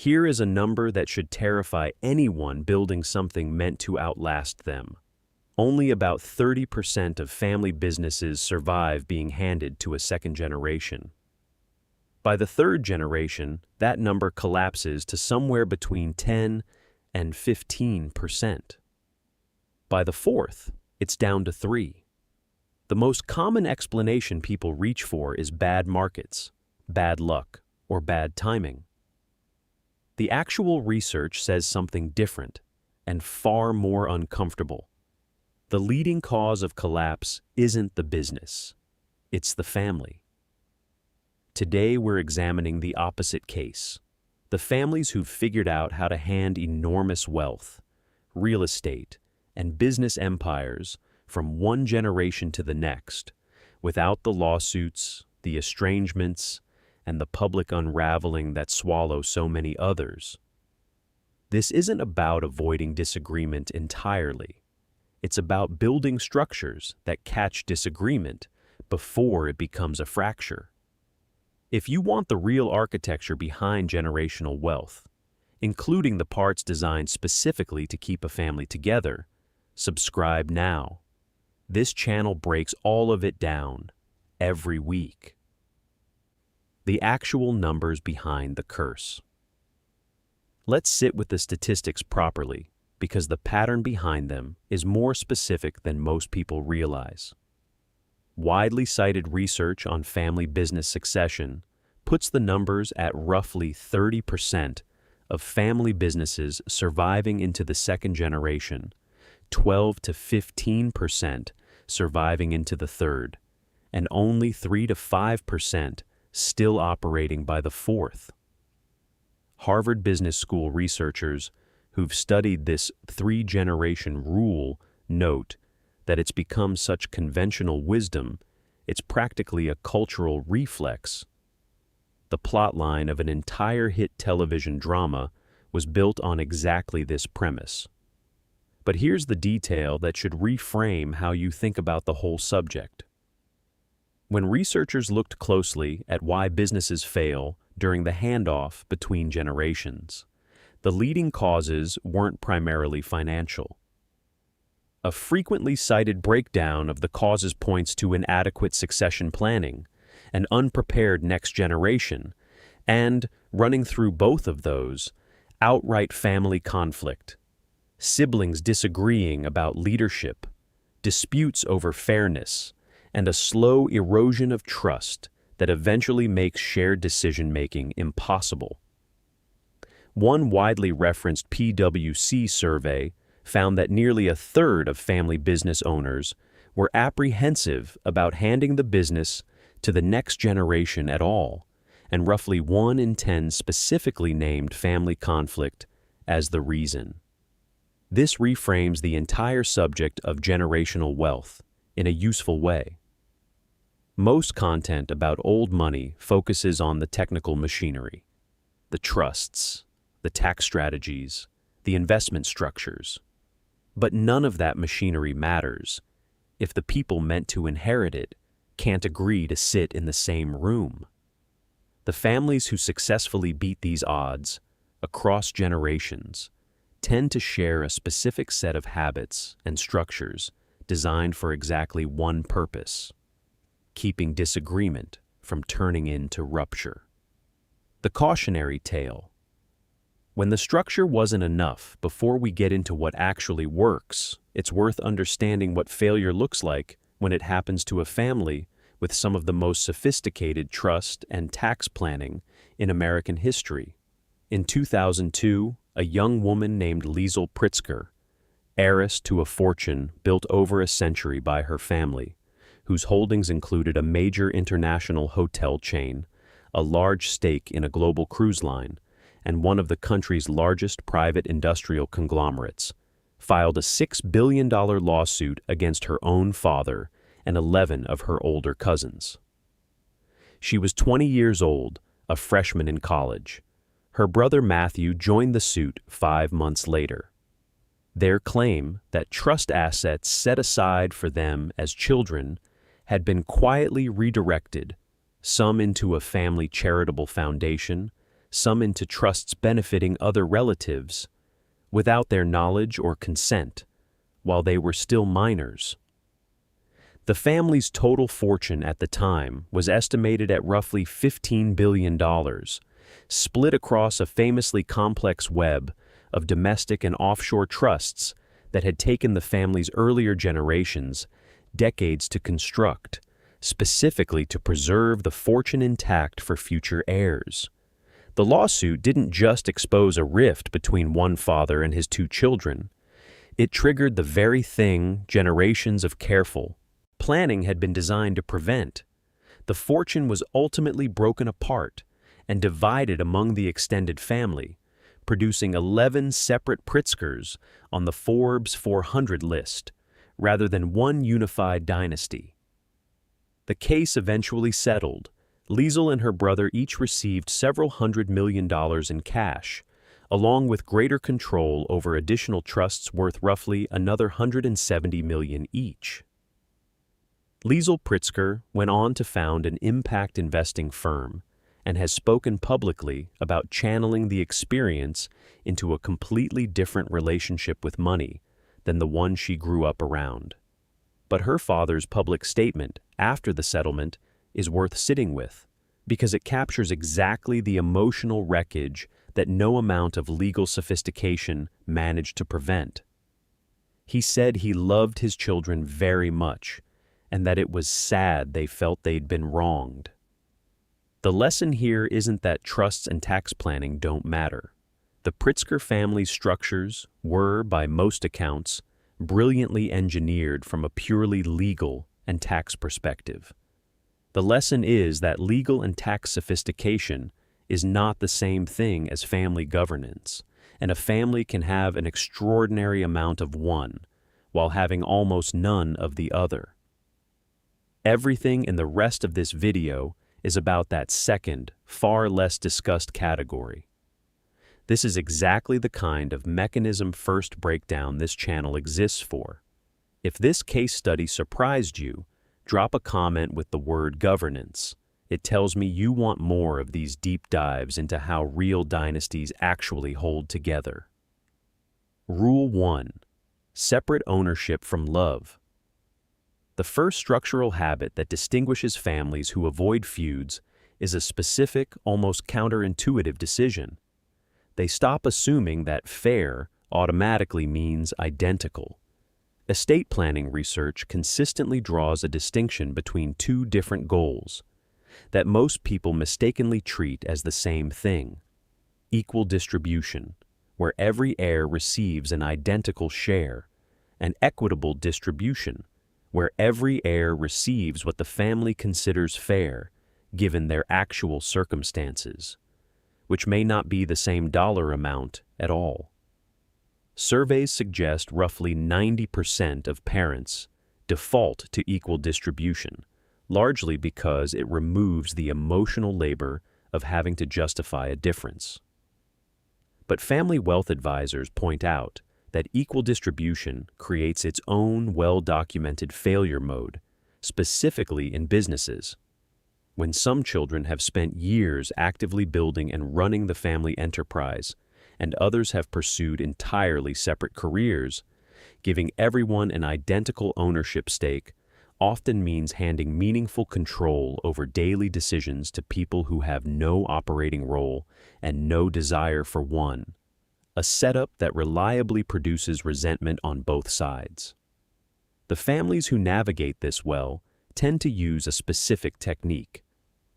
Here is a number that should terrify anyone building something meant to outlast them. Only about 30% of family businesses survive being handed to a second generation. By the third generation, that number collapses to somewhere between 10 and 15%. By the fourth, it's down to 3. The most common explanation people reach for is bad markets, bad luck, or bad timing. The actual research says something different and far more uncomfortable. The leading cause of collapse isn't the business, it's the family. Today we're examining the opposite case, the families who've figured out how to hand enormous wealth, real estate, and business empires from one generation to the next, without the lawsuits, the estrangements, and the public unraveling that swallow so many others. This isn't about avoiding disagreement entirely. It's about building structures that catch disagreement before it becomes a fracture. If you want the real architecture behind generational wealth, including the parts designed specifically to keep a family together, subscribe now. This channel breaks all of it down every week. The actual numbers behind the curse. Let's sit with the statistics properly, because the pattern behind them is more specific than most people realize. Widely cited research on family business succession puts the numbers at roughly 30% of family businesses surviving into the second generation, 12 to 15% surviving into the third, and only 3 to 5% still operating by the fourth. Harvard Business School researchers who've studied this 3-generation rule note that it's become such conventional wisdom, it's practically a cultural reflex. The plotline of an entire hit television drama was built on exactly this premise. But here's the detail that should reframe how you think about the whole subject. When researchers looked closely at why businesses fail during the handoff between generations, the leading causes weren't primarily financial. A frequently cited breakdown of the causes points to inadequate succession planning, an unprepared next generation, and, running through both of those, outright family conflict, siblings disagreeing about leadership, disputes over fairness, and a slow erosion of trust that eventually makes shared decision-making impossible. One widely referenced PwC survey found that nearly a third of family business owners were apprehensive about handing the business to the next generation at all, and roughly 1 in 10 specifically named family conflict as the reason. This reframes the entire subject of generational wealth in a useful way. Most content about old money focuses on the technical machinery, the trusts, the tax strategies, the investment structures. But none of that machinery matters if the people meant to inherit it can't agree to sit in the same room. The families who successfully beat these odds across generations tend to share a specific set of habits and structures designed for exactly one purpose: keeping disagreement from turning into rupture. The cautionary tale. When the structure wasn't enough, before we get into what actually works, it's worth understanding what failure looks like when it happens to a family with some of the most sophisticated trust and tax planning in American history. In 2002, a young woman named Pritsker, heiress to a fortune built over a century by her family, whose holdings included a major international hotel chain, a large stake in a global cruise line, and one of the country's largest private industrial conglomerates, filed a $6 billion lawsuit against her own father and 11 of her older cousins. She was 20 years old, a freshman in college. Her brother Matthew joined the suit 5 months later. Their claim that trust assets set aside for them as children had been quietly redirected, some into a family charitable foundation, some into trusts benefiting other relatives, without their knowledge or consent, while they were still minors. The family's total fortune at the time was estimated at roughly $15 billion, split across a famously complex web of domestic and offshore trusts that had taken the family's earlier generations decades to construct, specifically to preserve the fortune intact for future heirs. The lawsuit didn't just expose a rift between one father and his two children. It triggered the very thing generations of careful planning had been designed to prevent. The fortune was ultimately broken apart and divided among the extended family, producing 11 separate Pritskers on the Forbes 400 list, rather than one unified dynasty. The case eventually settled. Liesl and her brother each received several $100 million in cash, along with greater control over additional trusts worth roughly another $170 million each. Liesl Pritsker went on to found an impact investing firm and has spoken publicly about channeling the experience into a completely different relationship with money than the one she grew up around. But her father's public statement after the settlement is worth sitting with, because it captures exactly the emotional wreckage that no amount of legal sophistication managed to prevent. He said he loved his children very much, and that it was sad they felt they'd been wronged. The lesson here isn't that trusts and tax planning don't matter. The Pritsker family's structures were, by most accounts, brilliantly engineered from a purely legal and tax perspective. The lesson is that legal and tax sophistication is not the same thing as family governance, and a family can have an extraordinary amount of one while having almost none of the other. Everything in the rest of this video is about that second, far less discussed category. This is exactly the kind of mechanism-first breakdown this channel exists for. If this case study surprised you, drop a comment with the word governance. It tells me you want more of these deep dives into how real dynasties actually hold together. Rule 1. Separate ownership from love. The first structural habit that distinguishes families who avoid feuds is a specific, almost counterintuitive decision. They stop assuming that fair automatically means identical. Estate planning research consistently draws a distinction between two different goals that most people mistakenly treat as the same thing: equal distribution, where every heir receives an identical share, and equitable distribution, where every heir receives what the family considers fair, given their actual circumstances, which may not be the same dollar amount at all. Surveys suggest roughly 90% of parents default to equal distribution, largely because it removes the emotional labor of having to justify a difference. But family wealth advisors point out that equal distribution creates its own well-documented failure mode, specifically in businesses. When some children have spent years actively building and running the family enterprise, and others have pursued entirely separate careers, giving everyone an identical ownership stake often means handing meaningful control over daily decisions to people who have no operating role and no desire for one, a setup that reliably produces resentment on both sides. The families who navigate this well tend to use a specific technique: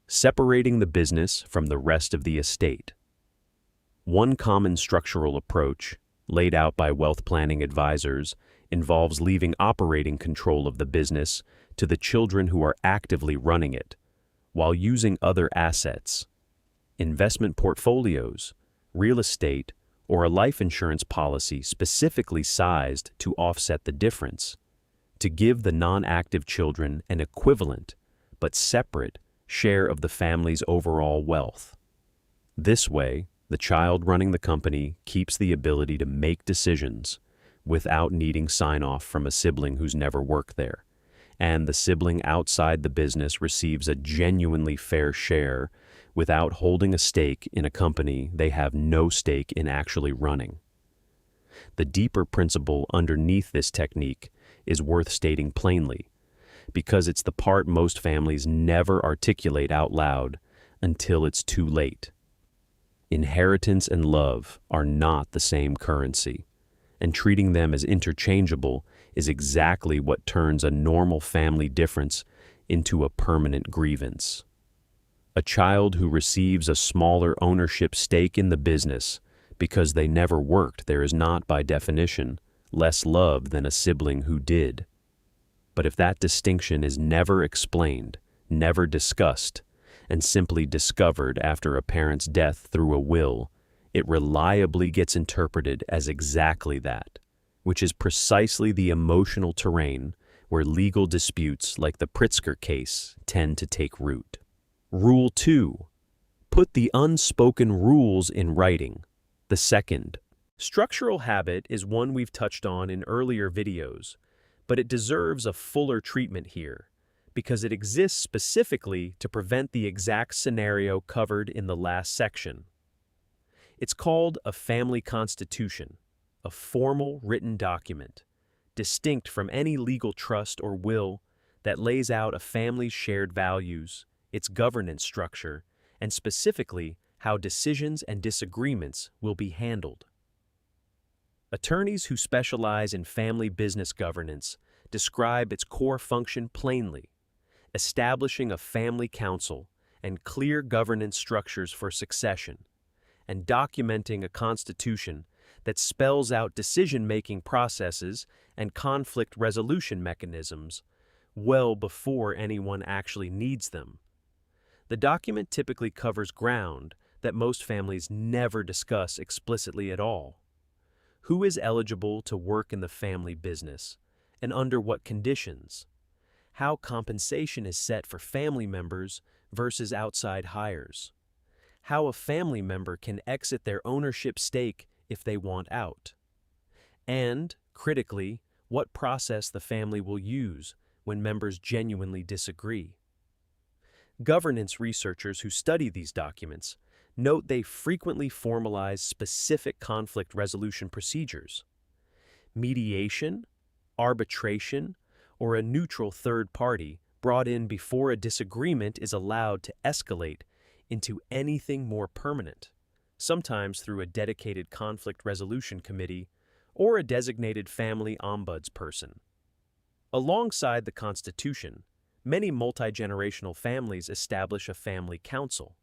separating the business from the rest of the estate. One common structural approach, laid out by wealth planning advisors, involves leaving operating control of the business to the children who are actively running it, while using other assets, investment portfolios, real estate, or a life insurance policy specifically sized to offset the difference, to give the non-active children an equivalent, but separate, share of the family's overall wealth. This way, the child running the company keeps the ability to make decisions without needing sign-off from a sibling who's never worked there, and the sibling outside the business receives a genuinely fair share without holding a stake in a company they have no stake in actually running. The deeper principle underneath this technique is worth stating plainly, because it's the part most families never articulate out loud until it's too late. Inheritance and love are not the same currency, and treating them as interchangeable is exactly what turns a normal family difference into a permanent grievance. A child who receives a smaller ownership stake in the business because they never worked there is not, by definition, less love than a sibling who did. But if that distinction is never explained, never discussed, and simply discovered after a parent's death through a will, it reliably gets interpreted as exactly that, which is precisely the emotional terrain where legal disputes like the Pritsker case tend to take root. Rule 2. Put the unspoken rules in writing. The second. Structural habit is one we've touched on in earlier videos, but it deserves a fuller treatment here, because it exists specifically to prevent the exact scenario covered in the last section. It's called a family constitution, a formal written document, distinct from any legal trust or will, that lays out a family's shared values, its governance structure, and specifically how decisions and disagreements will be handled. Attorneys who specialize in family business governance describe its core function plainly, establishing a family council and clear governance structures for succession, and documenting a constitution that spells out decision-making processes and conflict resolution mechanisms well before anyone actually needs them. The document typically covers ground that most families never discuss explicitly at all. Who is eligible to work in the family business, and under what conditions? How compensation is set for family members versus outside hires? How a family member can exit their ownership stake if they want out? And, critically, what process the family will use when members genuinely disagree. Governance researchers who study these documents note they frequently formalize specific conflict resolution procedures. Mediation, arbitration, or a neutral third party brought in before a disagreement is allowed to escalate into anything more permanent, sometimes through a dedicated conflict resolution committee or a designated family ombudsperson. Alongside the Constitution, many multigenerational families establish a family council,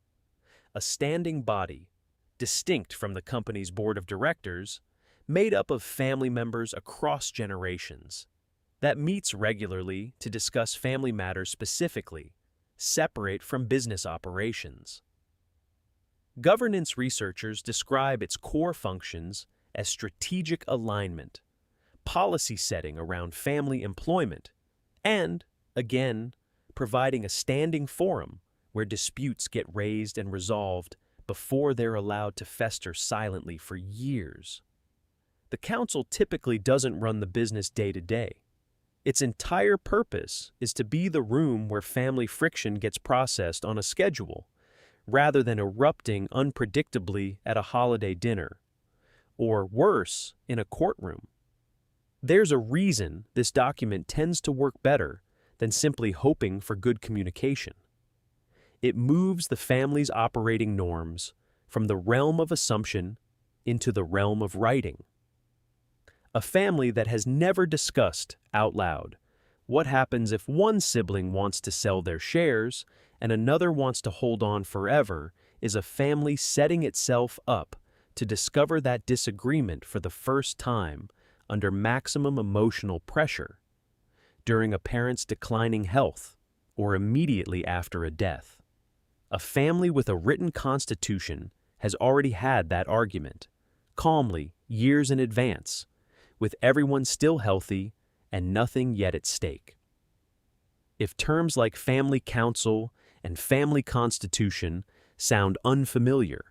a standing body, distinct from the company's board of directors, made up of family members across generations, that meets regularly to discuss family matters specifically, separate from business operations. Governance researchers describe its core functions as strategic alignment, policy setting around family employment, and, again, providing a standing forum where disputes get raised and resolved before they're allowed to fester silently for years. The council typically doesn't run the business day to day. Its entire purpose is to be the room where family friction gets processed on a schedule, rather than erupting unpredictably at a holiday dinner, or worse, in a courtroom. There's a reason this document tends to work better than simply hoping for good communication. It moves the family's operating norms from the realm of assumption into the realm of writing. A family that has never discussed out loud what happens if one sibling wants to sell their shares and another wants to hold on forever is a family setting itself up to discover that disagreement for the first time under maximum emotional pressure, during a parent's declining health, or immediately after a death. A family with a written constitution has already had that argument, calmly, years in advance, with everyone still healthy and nothing yet at stake. If terms like family council and family constitution sound unfamiliar,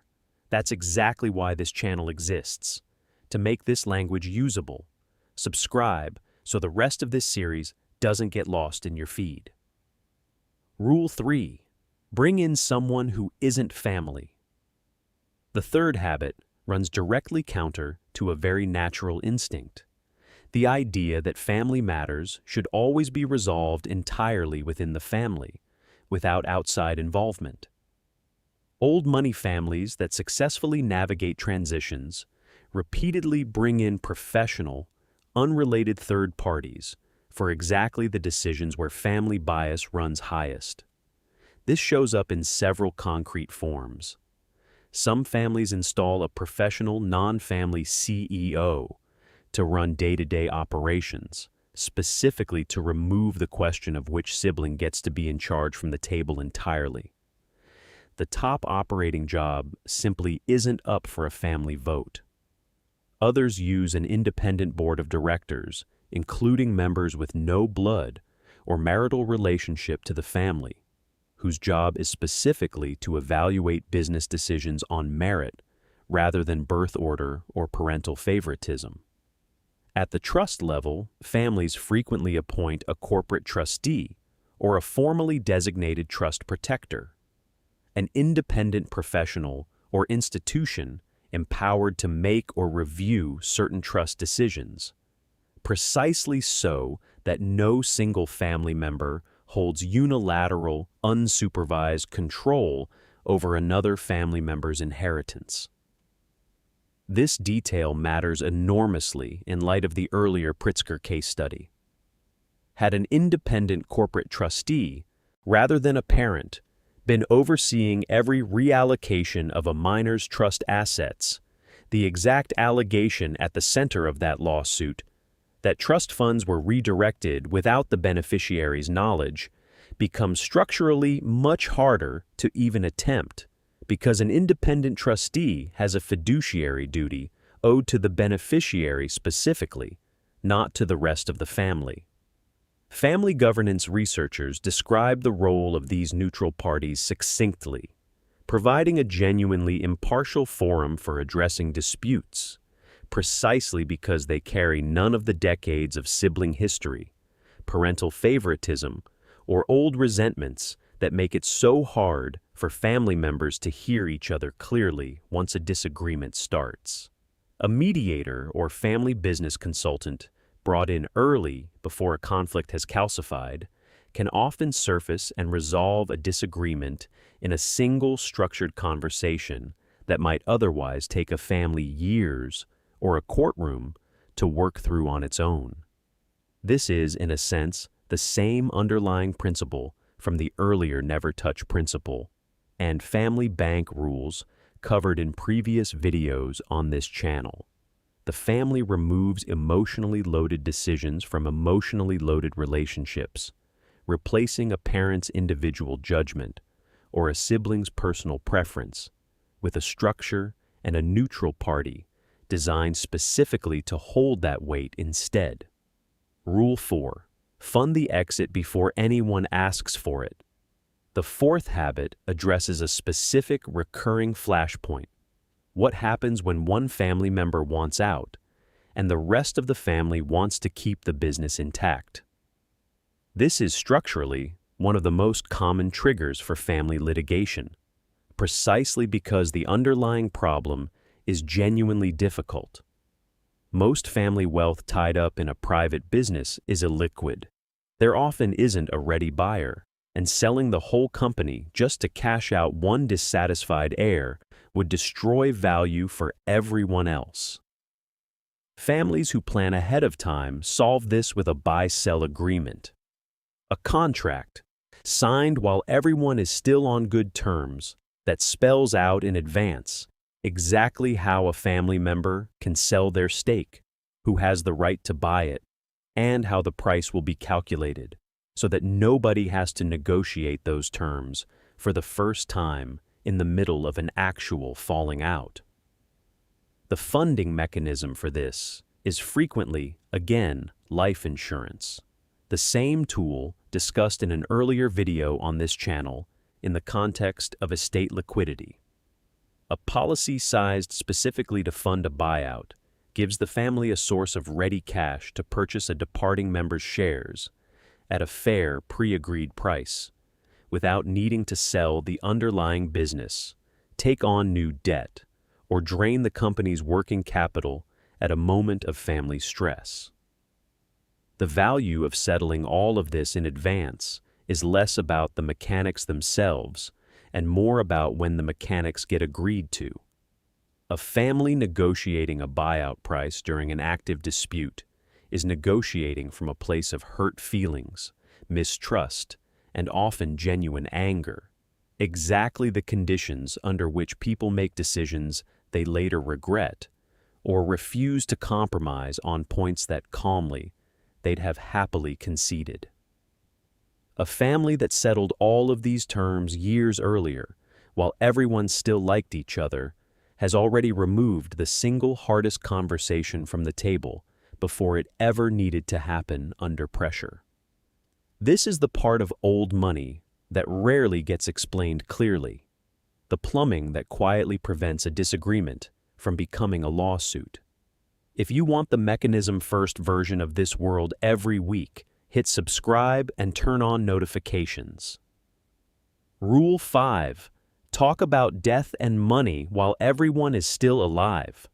that's exactly why this channel exists, to make this language usable. Subscribe so the rest of this series doesn't get lost in your feed. Rule 3. Bring in someone who isn't family. The third habit runs directly counter to a very natural instinct: the idea that family matters should always be resolved entirely within the family, without outside involvement. Old money families that successfully navigate transitions repeatedly bring in professional, unrelated third parties for exactly the decisions where family bias runs highest. This shows up in several concrete forms. Some families install a professional non-family CEO to run day-to-day operations, specifically to remove the question of which sibling gets to be in charge from the table entirely. The top operating job simply isn't up for a family vote. Others use an independent board of directors, including members with no blood or marital relationship to the family, whose job is specifically to evaluate business decisions on merit rather than birth order or parental favoritism. At the trust level, families frequently appoint a corporate trustee or a formally designated trust protector, an independent professional or institution empowered to make or review certain trust decisions, precisely so that no single family member holds unilateral, unsupervised control over another family member's inheritance. This detail matters enormously in light of the earlier Pritsker case study. Had an independent corporate trustee, rather than a parent, been overseeing every reallocation of a minor's trust assets, the exact allegation at the center of that lawsuit, that trust funds were redirected without the beneficiary's knowledge, becomes structurally much harder to even attempt, because an independent trustee has a fiduciary duty owed to the beneficiary specifically, not to the rest of the family. Family governance researchers describe the role of these neutral parties succinctly, providing a genuinely impartial forum for addressing disputes, precisely because they carry none of the decades of sibling history, parental favoritism, or old resentments that make it so hard for family members to hear each other clearly once a disagreement starts. A mediator or family business consultant brought in early before a conflict has calcified can often surface and resolve a disagreement in a single structured conversation that might otherwise take a family years or a courtroom to work through on its own. This is, in a sense, the same underlying principle from the earlier never touch principle and family bank rules covered in previous videos on this channel. The family removes emotionally loaded decisions from emotionally loaded relationships, replacing a parent's individual judgment or a sibling's personal preference with a structure and a neutral party designed specifically to hold that weight instead. Rule 4. Fund the exit before anyone asks for it. The fourth habit addresses a specific recurring flashpoint: what happens when one family member wants out and the rest of the family wants to keep the business intact. This is structurally one of the most common triggers for family litigation, precisely because the underlying problem is genuinely difficult. Most family wealth tied up in a private business is illiquid. There often isn't a ready buyer, and selling the whole company just to cash out one dissatisfied heir would destroy value for everyone else. Families who plan ahead of time solve this with a buy-sell agreement, a contract signed while everyone is still on good terms that spells out in advance exactly how a family member can sell their stake, who has the right to buy it, and how the price will be calculated, so that nobody has to negotiate those terms for the first time in the middle of an actual falling out. The funding mechanism for this is frequently, again, life insurance, the same tool discussed in an earlier video on this channel in the context of estate liquidity. A policy sized specifically to fund a buyout gives the family a source of ready cash to purchase a departing member's shares at a fair, pre-agreed price, without needing to sell the underlying business, take on new debt, or drain the company's working capital at a moment of family stress. The value of settling all of this in advance is less about the mechanics themselves and more about when the mechanics get agreed to. A family negotiating a buyout price during an active dispute is negotiating from a place of hurt feelings, mistrust, and often genuine anger, exactly the conditions under which people make decisions they later regret or refuse to compromise on points that calmly they'd have happily conceded. A family that settled all of these terms years earlier, while everyone still liked each other, has already removed the single hardest conversation from the table before it ever needed to happen under pressure. This is the part of old money that rarely gets explained clearly, the plumbing that quietly prevents a disagreement from becoming a lawsuit. If you want the mechanism first version of this world every week, hit subscribe and turn on notifications. Rule 5. Talk about death and money while everyone is still alive.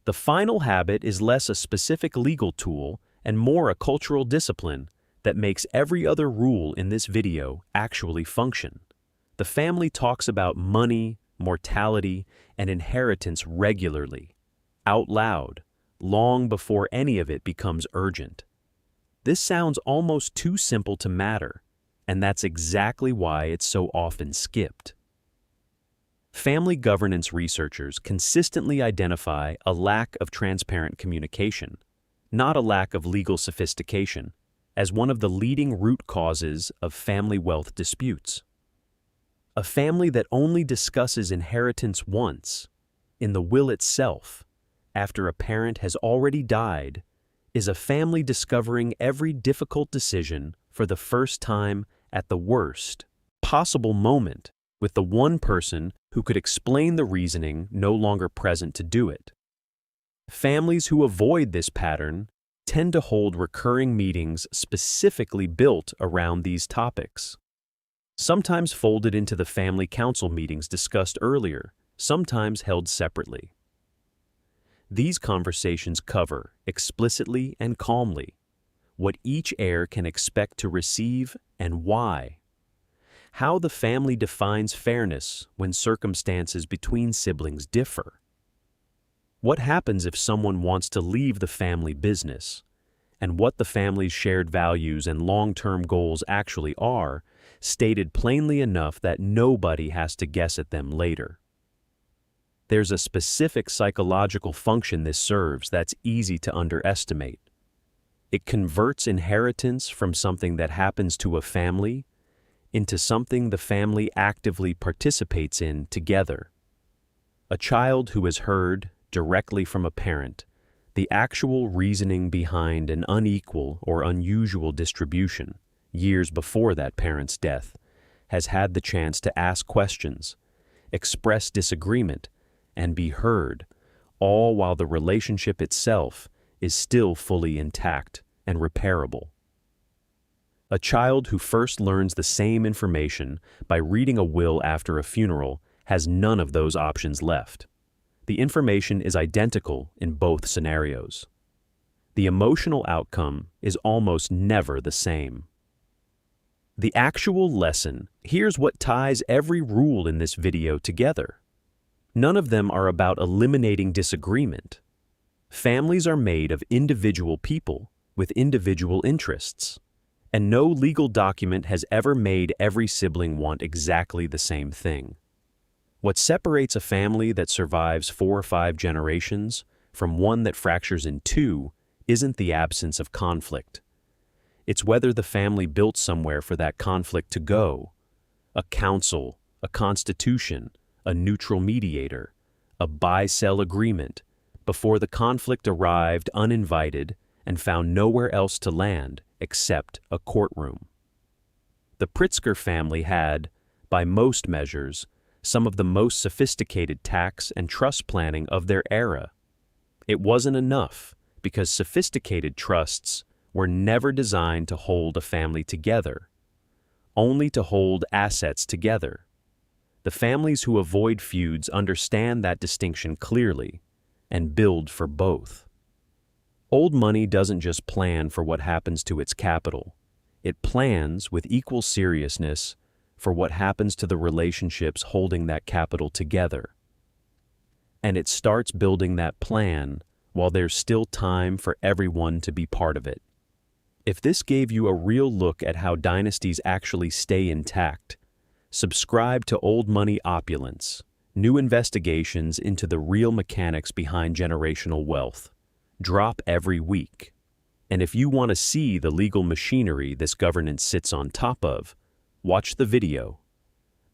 The final habit is less a specific legal tool and more a cultural discipline that makes every other rule in this video actually function. The family talks about money, mortality, and inheritance regularly, out loud, long before any of it becomes urgent. This sounds almost too simple to matter, and that's exactly why it's so often skipped. Family governance researchers consistently identify a lack of transparent communication, not a lack of legal sophistication, as one of the leading root causes of family wealth disputes. A family that only discusses inheritance once, in the will itself, after a parent has already died, is a family discovering every difficult decision for the first time at the worst possible moment, with the one person who could explain the reasoning no longer present to do it. Families who avoid this pattern tend to hold recurring meetings specifically built around these topics, sometimes folded into the family council meetings discussed earlier, sometimes held separately. These conversations cover, explicitly and calmly, what each heir can expect to receive and why, how the family defines fairness when circumstances between siblings differ, what happens if someone wants to leave the family business, and what the family's shared values and long-term goals actually are, stated plainly enough that nobody has to guess at them later. There's a specific psychological function this serves that's easy to underestimate. It converts inheritance from something that happens to a family into something the family actively participates in together. A child who has heard, directly from a parent, the actual reasoning behind an unequal or unusual distribution years before that parent's death has had the chance to ask questions, express disagreement, and be heard, all while the relationship itself is still fully intact and repairable. A child who first learns the same information by reading a will after a funeral has none of those options left. The information is identical in both scenarios. The emotional outcome is almost never the same. The actual lesson, here's what ties every rule in this video together. None of them are about eliminating disagreement. Families are made of individual people with individual interests, and no legal document has ever made every sibling want exactly the same thing. What separates a family that survives 4 or 5 generations from one that fractures in 2 isn't the absence of conflict. It's whether the family built somewhere for that conflict to go: a council, a constitution, a neutral mediator, a buy-sell agreement, before the conflict arrived uninvited and found nowhere else to land except a courtroom. The Pritsker family had, by most measures, some of the most sophisticated tax and trust planning of their era. It wasn't enough, because sophisticated trusts were never designed to hold a family together. only to hold assets together. The families who avoid feuds understand that distinction clearly and build for both. Old money doesn't just plan for what happens to its capital. It plans with equal seriousness for what happens to the relationships holding that capital together. And it starts building that plan while there's still time for everyone to be part of it. If this gave you a real look at how dynasties actually stay intact, subscribe to Old Money Opulence, new investigations into the real mechanics behind generational wealth. Drop every week. And if you want to see the legal machinery this governance sits on top of, watch the video.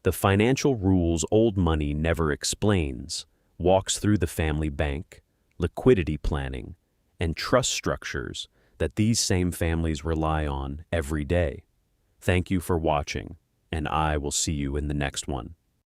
The financial rules old money never explains walks through the family bank, liquidity planning, and trust structures that these same families rely on every day. Thank you for watching, and I will see you in the next one.